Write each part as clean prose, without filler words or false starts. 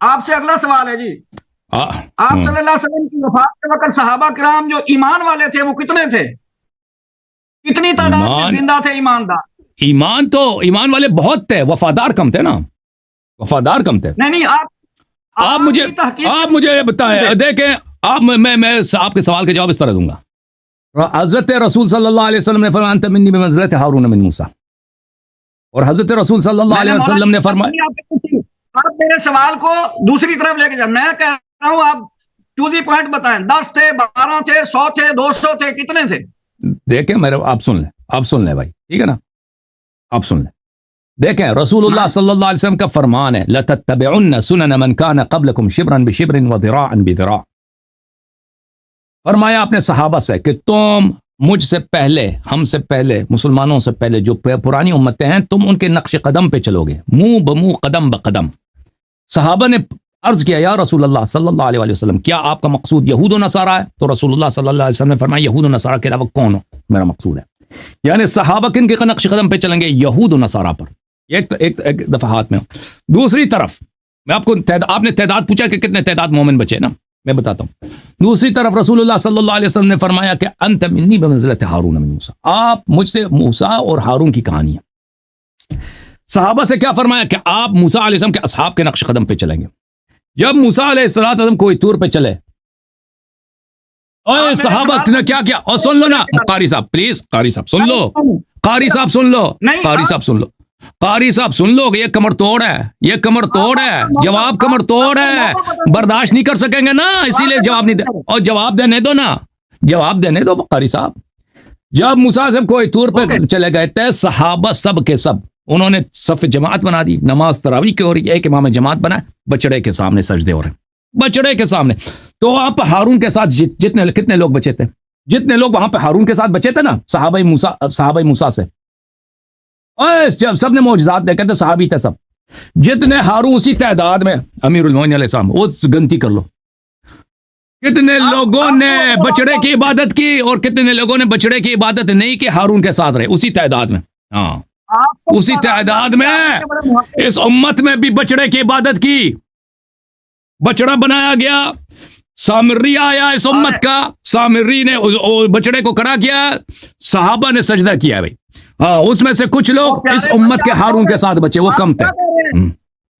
آپ سے اگلا سوال ہے جی، آپ صلی اللہ علیہ وسلم کی وفات کے وقت صحابہ کرام جو ایمان والے تھے وہ کتنے تھے؟ کتنی تعداد میں زندہ تھے ایماندار؟ ایمان والے بہت تھے، وفادار کم تھے نا، وفادار کم تھے۔ نہیں آپ مجھے بتائیں، دیکھیں آپ، میں آپ کے سوال کے جواب اس طرح دوں گا۔ حضرت رسول صلی اللہ علیہ وسلم نے فرمایا انت منی بمنزلۃ ہارون من موسیٰ، اور حضرت رسول صلی اللہ علیہ وسلم نے فرمایا، آپ میرے سوال کو دوسری طرف لے کے جائیں، میں کہہ رہا ہوں آپ چوزی پوائنٹ بتائیں، 10 تھے، 12 تھے، 100 تھے، 200 تھے، کتنے تھے؟ دیکھیں آپ سن لیں بھائی، ٹھیک ہے نا، آپ سن لیں۔ دیکھیں رسول اللہ صلی اللہ علیہ وسلم کا فرمان ہے لَتَتَّبِعُنَّ سُنَنَ مَنْ كَانَ قَبْلَكُمْ شِبْرًا بِشِبْرٍ وَذِرَاعًا بِذِرَاعٍ۔ فرمایا اپنے صحابہ سے کہ تم مجھ سے پہلے، ہم سے پہلے، مسلمانوں سے پہلے جو پرانی امتیں ہیں، تم ان کے نقش قدم پہ چلو گے، منہ بمنہ قدم بقدم۔ صحابہ نے عرض کیا یا رسول اللہ صلی اللہ علیہ وسلم کیا آپ کا مقصود یہود و نصارہ ہے؟ تو رسول اللہ صلی اللہ علیہ وسلم نے فرمایا یہود و نصارہ کے علاوہ کون ہو میرا مقصود ہے، یعنی صحابہ کن کے نقش قدم پہ چلیں گے؟ یہود و نصارہ پر۔ ایک دفعہ ہاتھ میں ہو۔ دوسری طرف میں آپ کو آپ نے تعداد پوچھا کہ کتنے تعداد مومن بچے نا، میں بتاتا ہوں۔ دوسری طرف رسول اللہ صلی اللہ علیہ وسلم نے فرمایا کہ انت منی بمنزلۃ ہارون من موسیٰ، آپ مجھ سے موسیٰ اور ہارون کی کہانی ہے۔ صحابہ سے کیا فرمایا کہ آپ موسیٰ علیہ السلام کے اصحاب کے نقش قدم پہ چلیں گے۔ جب موسیٰ علیہ السلام کوئی طور پہ چلے، اوے صحابہ نے کیا کیا؟ اور سن لو نا قاری صاحب، پلیز قاری صاحب سن لو، قاری صاحب سن لو، قاری صاحب سن لو، قاری صاحب سن لو، یہ کمر توڑ ہے، یہ کمر توڑ ہے، جواب کمر توڑ ہے، برداشت نہیں کر سکیں گے نا، اسی لیے جواب نہیں دے، اور جواب دینے دو نا، جواب دینے دو قاری صاحب۔ جب موسیٰ سے کوئی طور پہ چلے گئے تھے، صحابہ سب کے سب انہوں نے صف جماعت بنا دی، نماز تراویح کی ہو رہی ہے، ایک امام جماعت بنا، بچڑے کے سامنے سجدے ہو رہے ہیں، بچڑے کے سامنے۔ تو وہاں پہ ہارون کے ساتھ کتنے لوگ بچے تھے؟ جتنے لوگ وہاں پہ ہارون کے ساتھ بچے تھے نا، صحابہ موسیٰ سے، سب نے معجزات دیکھے تھے، صحابی تھے سب، جتنے ہارون اسی تعداد میں امیر المومنین علیہ السلام، وہ گنتی کر لو کتنے لوگوں نے بچڑے کی عبادت کی اور کتنے لوگوں نے بچڑے کی عبادت نہیں کی، ہارون کے ساتھ رہے اسی تعداد میں۔ ہاں اسی تعداد میں اس امت میں بھی بچڑے کی عبادت کی، بچڑا بنایا گیا، سامری آیا اس امت کا، سامری نے بچڑے کو کھڑا کیا، صحابہ نے سجدہ کیا بھائی۔ ہاں اس میں سے کچھ لوگ اس امت کے ہارون کے ساتھ بچے، وہ کم تھے۔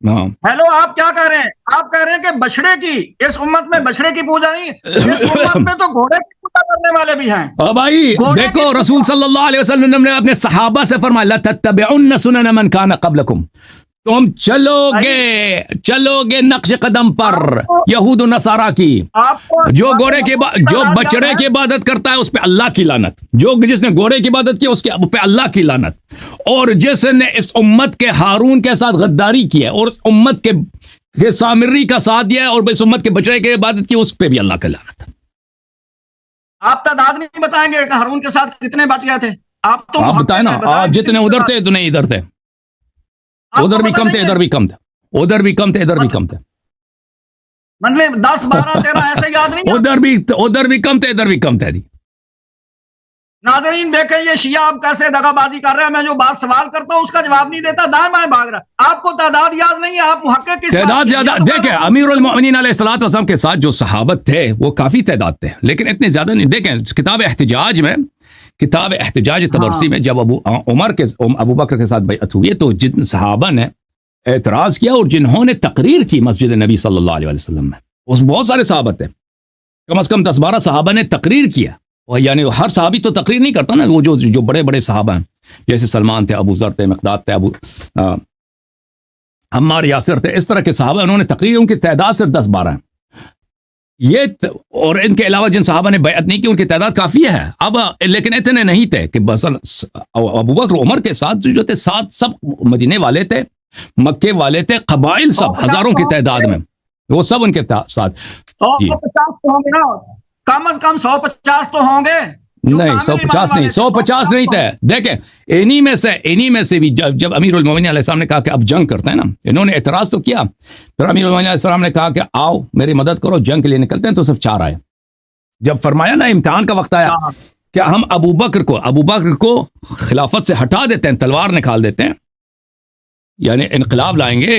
ہیلو، آپ کیا کہہ رہے ہیں؟ آپ کہہ رہے ہیں کہ بچڑے کی، اس امت میں بچڑے کی پوجا نہیں، اس امت میں تو گھوڑے کی پوجا کرنے والے بھی ہیں۔ بھائی دیکھو رسول صلی اللہ علیہ وسلم نے اپنے صحابہ سے فرمایا لَتَتَّبِعُنَّ سُنَنَ مَنْ كَانَ قَبْلَكُمْ، تم چلو گے نقش قدم پر یہود و نصارہ کی۔ جو بچڑے کی عبادت کرتا ہے اس پہ اللہ کی لعنت، جس نے گھوڑے کی عبادت کی اس پہ اللہ کی لعنت، اور جس نے اس امت کے ہارون کے ساتھ غداری کی ہے اور اس امت کے سامری کا ساتھ دیا ہے اور اس امت کے بچڑے کی عبادت کی، اس پہ بھی اللہ کی لعنت۔ آپ تعداد نہیں بتائیں گے کہ ہارون کے ساتھ کتنے بچ گئے تھے؟ آپ بتائیں نا، آپ جتنے ادھر تھے اتنے ادھر تھے، ادھر بھی کم تھے، ادھر بھی کم تھے، ادھر بھی کم تھے، ادھر بھی کم تھے، مطلب 10 12 13 ایسے یاد نہیں؟ ادھر بھی کم تھے، ادھر بھی کم تھے۔ ناظرین دیکھیں یہ شیعہ آپ کیسے دغا بازی کر رہے ہیں، میں جو بات سوال کرتا ہوں اس کا جواب نہیں دیتا، دائیں بائیں بھاگ رہا ہے۔ آپ کو تعداد یاد نہیں ہے، آپ محقق کی تعداد زیادہ دیکھیں، امیر المومنین علیہ الصلوۃ والسلام کے ساتھ جو صحابت تھے وہ کافی تعداد تھے، لیکن اتنے زیادہ نہیں۔ دیکھیں کتاب احتجاج تبرسی میں جب ابو بکر کے ساتھ بیعت ہوئی تو جن صحابہ نے اعتراض کیا اور جنہوں نے تقریر کی مسجد نبی صلی اللہ علیہ وسلم میں، اس بہت سارے صحابہ تھے، کم از کم 10-12 صحابہ نے تقریر کیا، اور یعنی ہر صحابی تو تقریر نہیں کرتا نا، وہ جو بڑے بڑے صحابہ ہیں جیسے سلمان تھے، ابو ذر تھے، مقداد تھے، عمار یاسر تھے، اس طرح کے صحابہ انہوں نے تقریر، ان کی تعداد صرف 10-12 ہیں۔ اور ان کے علاوہ جن صحابہ نے بیعت نہیں کی ان کی تعداد کافی ہے اب، لیکن اتنے نہیں تھے کہ بس ابو بکر عمر کے ساتھ جو تھے، ساتھ سب مدینے والے تھے، مکے والے تھے، قبائل سب ہزاروں کی تعداد میں، وہ سب ان کے ساتھ۔ 150 تو ہوں گے نا، کم از کم 150 تو ہوں گے۔ نہیں 150 نہیں تھے۔ دیکھیں انہی میں سے بھی جب امیر المومنین علیہ السلام نے کہا کہ اب جنگ کرتے ہیں نا، انہوں نے اعتراض تو کیا، پھر امیر المومنین علیہ السلام نے کہا کہ آؤ میری مدد کرو، جنگ کے لیے نکلتے ہیں، تو صرف 4 آئے۔ جب فرمایا نا امتحان کا وقت آیا کہ ہم ابو بکر کو خلافت سے ہٹا دیتے ہیں، تلوار نکال دیتے ہیں، یعنی انقلاب لائیں گے،